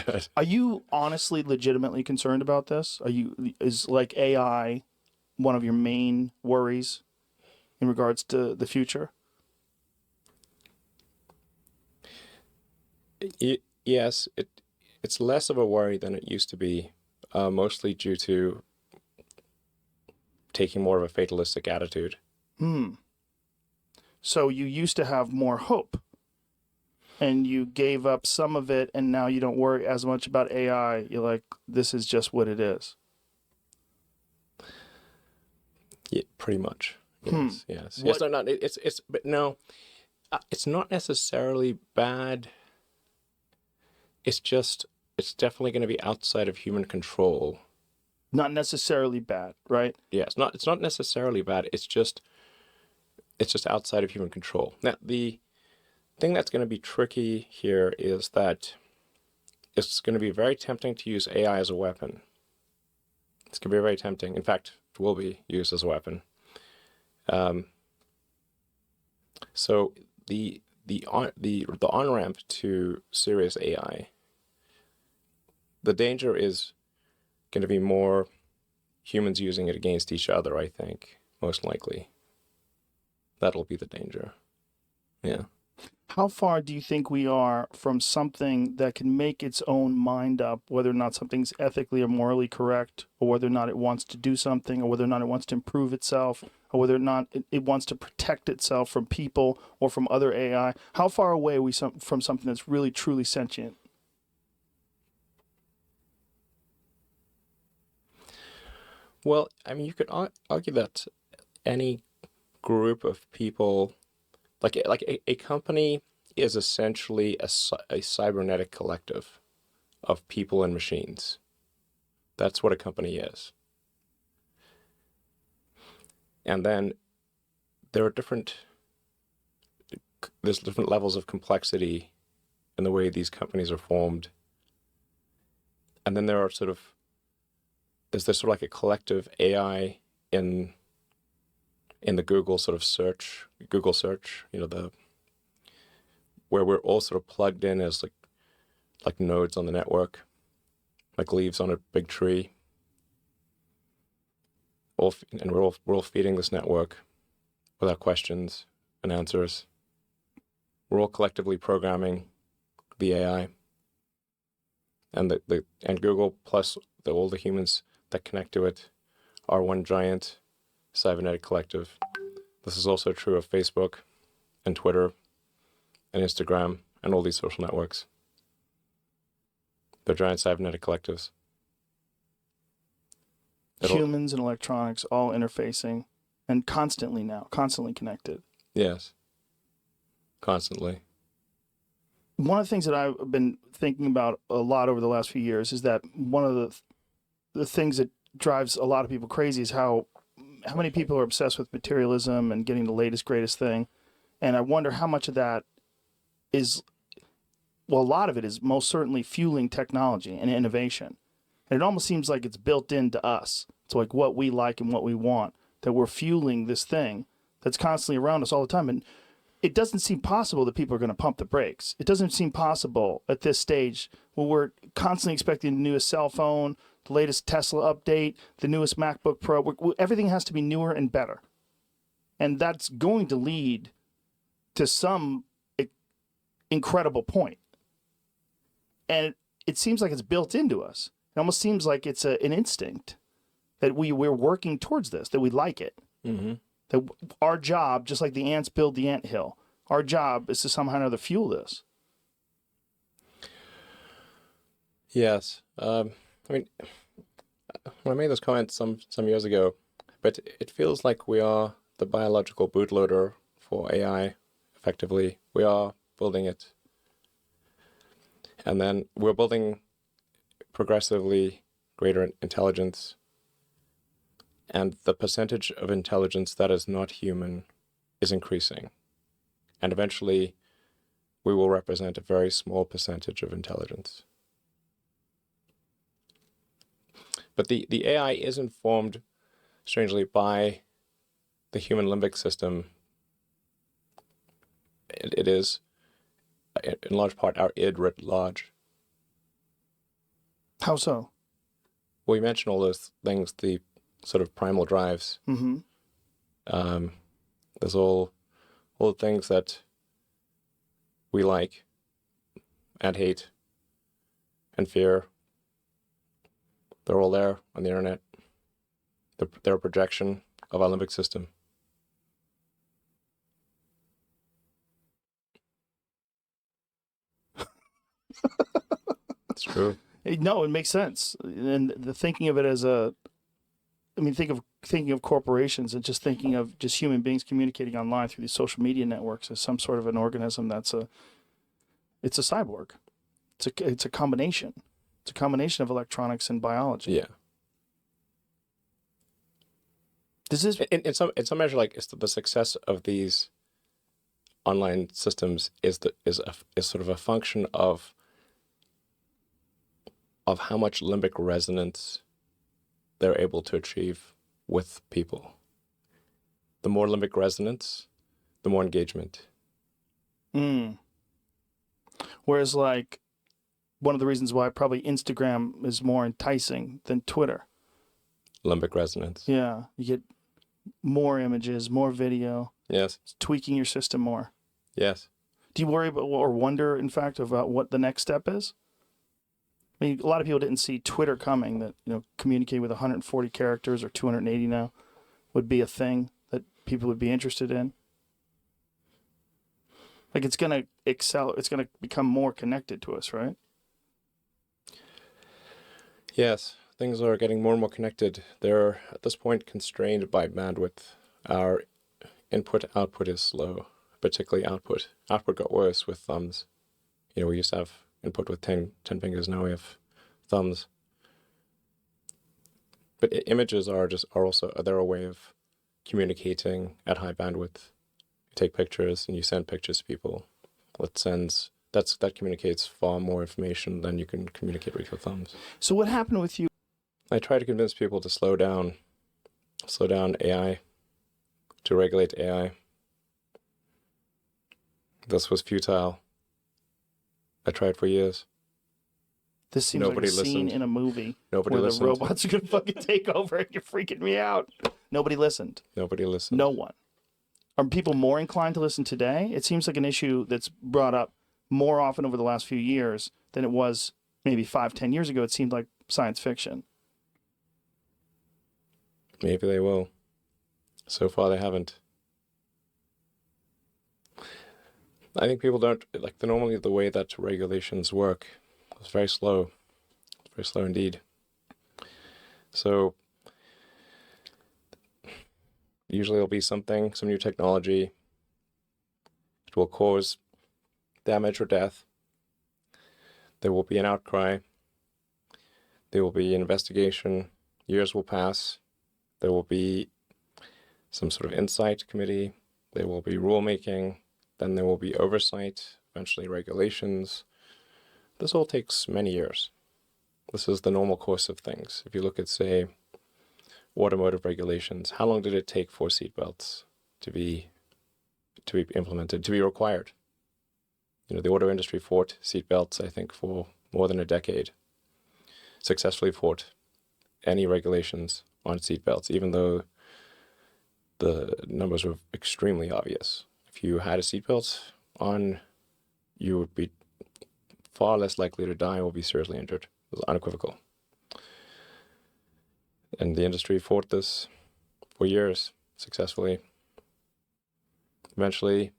good. Are you honestly, legitimately concerned about this? Is like AI one of your main worries in regards to the future? Yes, it's less of a worry than it used to be, mostly due to taking more of a fatalistic attitude. So you used to have more hope and you gave up some of it and now you don't worry as much about AI. You're like, this is just what it is. Yeah, pretty much. Yes, yes. What? Yes, no, but no, it's not necessarily bad. It's just, it's definitely going to be outside of human control. Not necessarily bad, right? Yeah, it's not necessarily bad. It's just outside of human control. Now, the thing that's going to be tricky here is that it's going to be very tempting to use AI as a weapon. It's going to be very tempting. In fact, it will be used as a weapon. So the on-ramp to serious AI, the danger is going to be more humans using it against each other, I think, most likely. That'll be the danger. Yeah. How far do you think we are from something that can make its own mind up, whether or not something's ethically or morally correct, or whether or not it wants to do something, or whether or not it wants to improve itself, or whether or not it wants to protect itself from people or from other AI? How far away are we from something that's really, truly sentient? Well, I mean, you could argue that any group of people, like a company is essentially a cybernetic collective of people and machines. That's what a company is. And then there are there's different levels of complexity in the way these companies are formed. And then there's this sort of like a collective AI in the Google search, where we're all sort of plugged in as like nodes on the network, like leaves on a big tree. And we're all feeding this network without questions and answers. We're all collectively programming the AI, and and Google plus all the humans that connect to it are one giant cybernetic collective. This is also true of Facebook and Twitter and Instagram and all these social networks. They're giant cybernetic collectives. Humans and electronics all interfacing and constantly connected. Yes. Constantly. One of the things that I've been thinking about a lot over the last few years is that one of the things that drives a lot of people crazy is how many people are obsessed with materialism and getting the latest, greatest thing. And I wonder how much of that is, well, a lot of it is most certainly fueling technology and innovation. And it almost seems like it's built into us. It's like what we like and what we want, that we're fueling this thing that's constantly around us all the time. And it doesn't seem possible that people are going to pump the brakes. It doesn't seem possible at this stage when we're constantly expecting the newest cell phone, the latest Tesla update, the newest MacBook Pro. Everything has to be newer and better. And that's going to lead to some incredible point. And it seems like it's built into us. It almost seems like it's an instinct that we're working towards this, that we like it. Mm-hmm. That our job, just like the ants build the anthill, our job is to somehow or another fuel this. Yes. I mean, when I made those comments some years ago, but it feels like we are the biological bootloader for AI, effectively. We are building it. And then we're building progressively greater intelligence. And the percentage of intelligence that is not human is increasing. And eventually, we will represent a very small percentage of intelligence. But the AI is informed, strangely, by the human limbic system. It is, in large part, our id writ large. How so? Well, you mentioned all those things, the sort of primal drives. Mm-hmm. There's all the things that we like and hate and fear. They're all there on the internet. They're a projection of our limbic system. It's true. No, it makes sense. And the thinking of it as thinking of corporations and just thinking of just human beings communicating online through these social media networks as some sort of an organism it's a cyborg. It's a combination. It's a combination of electronics and biology. Yeah. Does this In some measure, like it's the success of these online systems is sort of a function of how much limbic resonance they're able to achieve with people. The more limbic resonance, the more engagement. Whereas, like, one of the reasons why probably Instagram is more enticing than Twitter. Limbic resonance. Yeah, you get more images, more video. Yes. It's tweaking your system more. Yes. Do you worry about or wonder, in fact, about what the next step is? I mean, a lot of people didn't see Twitter coming, that, communicating with 140 characters or 280 now would be a thing that people would be interested in. Like, it's going to it's going to become more connected to us, right? Yes. Things are getting more and more connected. They're, at this point, constrained by bandwidth. Our input-output is slow, particularly output. Output got worse with thumbs. We used to have input with 10 fingers, now we have thumbs. But images are also they're a way of communicating at high bandwidth. You take pictures and you send pictures to people. That communicates far more information than you can communicate with your thumbs. So what happened with you? I try to convince people to slow down AI, to regulate AI. This was futile. I tried for years. This seems Nobody like a scene listened. in a movie Nobody where listened. the robots are going to fucking take over and you're freaking me out. Nobody listened. Nobody listened. No one. Are people more inclined to listen today? It seems like an issue that's brought up more often over the last few years than it was maybe 5-10 years ago. It seemed like science fiction. Maybe they will. So far, they haven't. I think people don't like normally the way that regulations work. It's very slow. It's very slow indeed. So usually there'll be some new technology. It will cause damage or death. There will be an outcry. There will be an investigation. Years will pass. There will be some sort of insight committee. There will be rulemaking. Then there will be oversight, eventually regulations. This all takes many years. This is the normal course of things. If you look at, say, automotive regulations, how long did it take for seatbelts to be implemented, to be required? The auto industry fought seatbelts, I think, for more than a decade. Successfully fought any regulations on seatbelts, even though the numbers were extremely obvious. If you had a seatbelt on, you would be far less likely to die or be seriously injured. It was unequivocal. And the industry fought this for years successfully. Eventually,